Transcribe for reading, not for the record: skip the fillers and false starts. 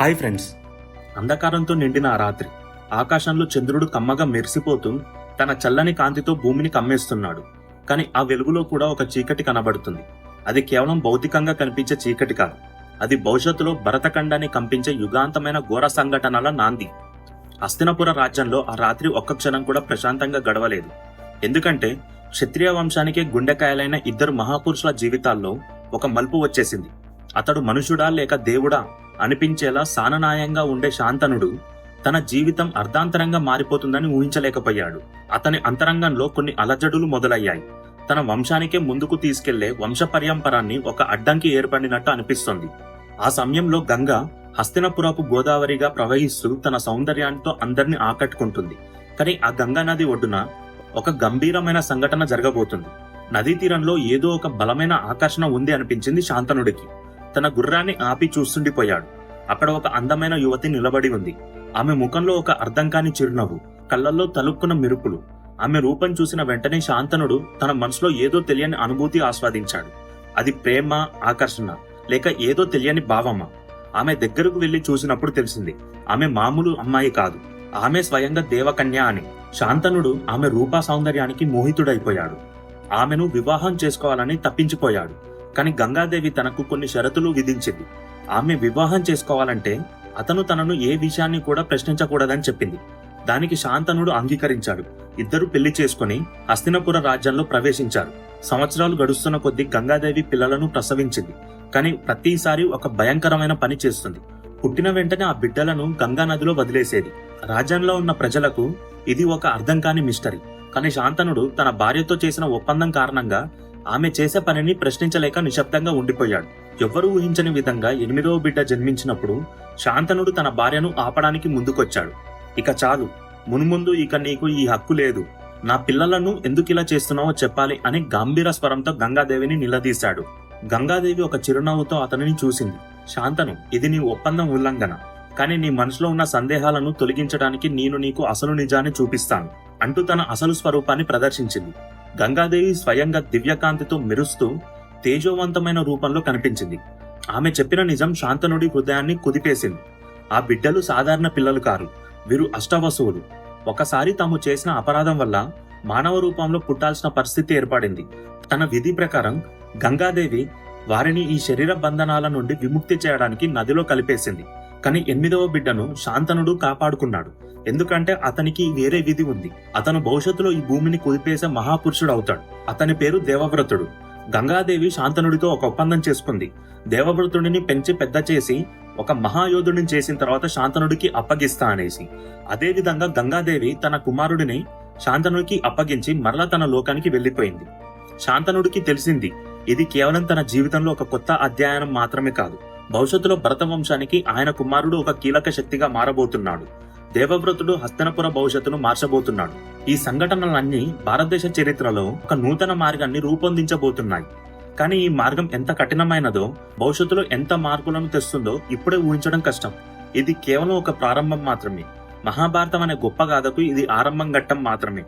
Hi friends. అంధకారంతో నిండిన ఆ రాత్రి ఆకాశంలో చంద్రుడు కమ్మగా మెరిసిపోతూ తన చల్లని కాంతితో భూమిని కమ్మేస్తున్నాడు. కానీ ఆ వెలుగులో కూడా ఒక చీకటి కనబడుతుంది. అది కేవలం భౌతికంగా కనిపించే చీకటి కాదు, అది భవిష్యత్తులో భరతఖండాన్ని కంపించే యుగాంతమైన ఘోర సంఘటనల నాంది. హస్తినపుర రాజ్యంలో ఆ రాత్రి ఒక్క క్షణం కూడా ప్రశాంతంగా గడవలేదు. ఎందుకంటే క్షత్రియ వంశానికే గుండెకాయలైన ఇద్దరు మహాపురుషుల జీవితాల్లో ఒక మలుపు వచ్చేసింది. అతడు మనుషుడా లేక దేవుడా అనిపించేలా సాననాయంగా ఉండే శాంతనుడు తన జీవితం అర్ధాంతరంగా మారిపోతుందని ఊహించలేకపోయాడు. అతని అంతరంగంలో కొన్ని అలజడులు మొదలయ్యాయి. తన వంశానికే ముందుకు తీసుకెళ్లే వంశపర్యంపరాన్ని ఒక అడ్డంకి ఏర్పడినట్టు అనిపిస్తోంది. ఆ సమయంలో గంగ హస్తినపురపు గోదావరిగా ప్రవహిస్తూ తన సౌందర్యంతో అందరినీ ఆకట్టుకుంటుంది. కానీ ఆ గంగా నది ఒడ్డున ఒక గంభీరమైన సంఘటన జరగబోతుంది. నదీ తీరంలో ఏదో ఒక బలమైన ఆకర్షణ ఉంది అనిపించింది శాంతనుడికి. తన గుర్రాన్ని ఆపి చూస్తుండిపోయాడు. అక్కడ ఒక అందమైన యువతి నిలబడి ఉంది. ఆమె ముఖంలో ఒక అర్థం కాని చిరునవ్వు, కళ్ళల్లో తలుక్కున్న మెరుపులు. ఆమె రూపం చూసిన వెంటనే శాంతనుడు తన మనసులో ఏదో తెలియని అనుభూతి ఆస్వాదించాడు. అది ప్రేమ, ఆకర్షణ, లేక ఏదో తెలియని భావమా? ఆమె దగ్గరకు వెళ్లి చూసినప్పుడు తెలిసింది, ఆమె మామూలు అమ్మాయి కాదు, ఆమె స్వయంగా దేవకన్య అని. శాంతనుడు ఆమె రూపా సౌందర్యానికి మోహితుడైపోయాడు. ఆమెను వివాహం చేసుకోవాలని తప్పించిపోయాడు. కానీ గంగాదేవి తనకు కొన్ని షరతులు విధించింది. ఆమె వివాహం చేసుకోవాలంటే అతను తనను ఏ విషయాన్ని కూడా ప్రశ్నించకూడదని చెప్పింది. దానికి శాంతనుడు అంగీకరించాడు. ఇద్దరు పెళ్లి చేసుకుని హస్తినపుర రాజ్యంలో ప్రవేశించారు. సంవత్సరాలు గడుస్తున్న కొద్దీ గంగాదేవి పిల్లలను ప్రసవించింది. కానీ ప్రతిసారి ఒక భయంకరమైన పని చేస్తుంది. పుట్టిన వెంటనే ఆ బిడ్డలను గంగా నదిలో వదిలేసేది. రాజ్యంలో ఉన్న ప్రజలకు ఇది ఒక అర్థం కాని మిస్టరీ. కానీ శాంతనుడు తన భార్యతో చేసిన ఒప్పందం కారణంగా ఆమె చేసే పనిని ప్రశ్నించలేక నిశ్శబ్దంగా ఉండిపోయాడు. ఎవ్వరూ ఊహించని విధంగా 8వ బిడ్డ జన్మించినప్పుడు శాంతనుడు తన భార్యను ఆపడానికి ముందుకొచ్చాడు. ఇక చాలు, మున్ముందు ఇక నీకు ఈ హక్కు లేదు, నా పిల్లలను ఎందుకిలా చేస్తున్నావో చెప్పాలి అని గంభీర స్వరంతో గంగాదేవిని నిలదీశాడు. గంగాదేవి ఒక చిరునవ్వుతో అతనిని చూసింది. శాంతను, ఇది నీ ఒప్పందం ఉల్లంఘన, కానీ నీ మనసులో ఉన్న సందేహాలను తొలగించడానికి నేను నీకు అసలు నిజాన్ని చూపిస్తాను అంటూ తన అసలు స్వరూపాన్ని ప్రదర్శించింది. గంగాదేవి స్వయంగా దివ్యకాంతితో మెరుస్తూ తేజోవంతమైన రూపంలో కనిపించింది. ఆమె చెప్పిన నిజం శాంతనుడి హృదయాన్ని కుదిపేసింది. ఆ బిడ్డలు సాధారణ పిల్లలు కారు, వీరు అష్టవసువులు. ఒకసారి తాము చేసిన అపరాధం వల్ల మానవ రూపంలో పుట్టాల్సిన పరిస్థితి ఏర్పడింది. తన విధి ప్రకారం గంగాదేవి వారిని ఈ శరీర బంధనాల నుండి విముక్తి చేయడానికి నదిలో కలిపేసింది. కానీ 8వ బిడ్డను శాంతనుడు కాపాడుకున్నాడు. ఎందుకంటే అతనికి వేరే విధి ఉంది. అతను భవిష్యత్తులో ఈ భూమిని కుదిపేసే మహాపురుషుడు అవుతాడు. అతని పేరు దేవవ్రతుడు. గంగాదేవి శాంతనుడితో ఒక ఒప్పందం చేసుకుంది. దేవవ్రతుడిని పెంచి పెద్ద చేసి ఒక మహాయోధుడిని చేసిన తర్వాత శాంతనుడికి అప్పగిస్తా అనేసి. అదే విధంగా గంగాదేవి తన కుమారుడిని శాంతనుడికి అప్పగించి మరలా తన లోకానికి వెళ్లిపోయింది. శాంతనుడికి తెలిసింది, ఇది కేవలం తన జీవితంలో ఒక కొత్త అధ్యాయం మాత్రమే కాదు, భవిష్యత్తులో భరత వంశానికి ఆయన కుమారుడు ఒక కీలక శక్తిగా మారబోతున్నాడు. దేవవ్రతుడు హస్తినపుర భవిష్యత్తును మార్చబోతున్నాడు. ఈ సంఘటనలన్నీ భారతదేశ చరిత్రలో ఒక నూతన మార్గాన్ని రూపొందించబోతున్నాయి. కానీ ఈ మార్గం ఎంత కఠినమైనదో, భవిష్యత్తులో ఎంత మార్పులను తెస్తుందో ఇప్పుడే ఊహించడం కష్టం. ఇది కేవలం ఒక ప్రారంభం మాత్రమే. మహాభారతం అనే గొప్ప గాథకు ఇది ఆరంభం ఘట్టం మాత్రమే.